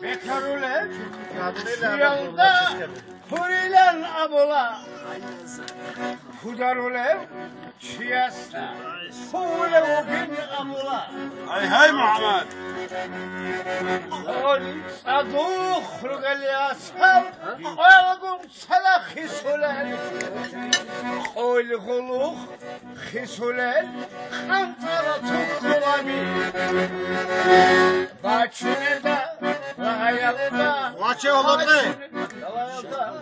Bekarule yolda hurilen abula Hudarule çiyasta hule bin abula Hay Muhammed. Saduk rügel yasam Oylugum sana hisulen Oyluguluk hisulen Kantara tukkulami Başını da Ayalıda Vaçe olur ne? Yalayalda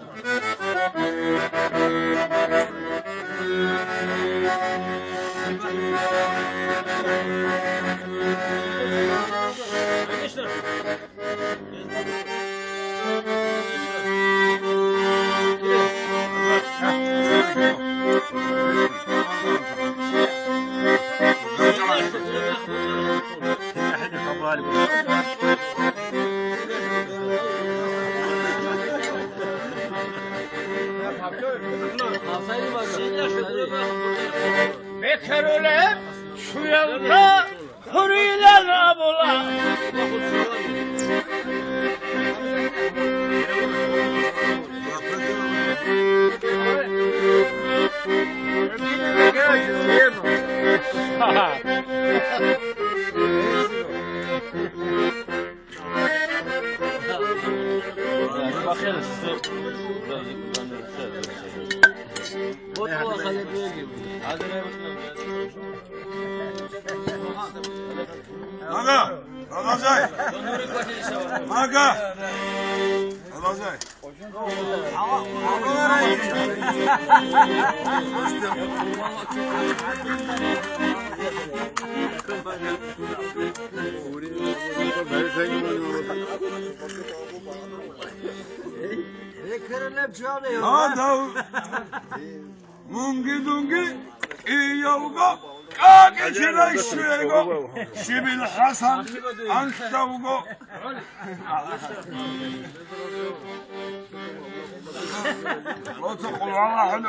Bekarule şu yolda hurilen abula Aga, Alazay. Aga. Alazay. Hada. Mungi dungi iyolga kagecine şuego Şibil Hasan Anşavgo Otu kulağına hadi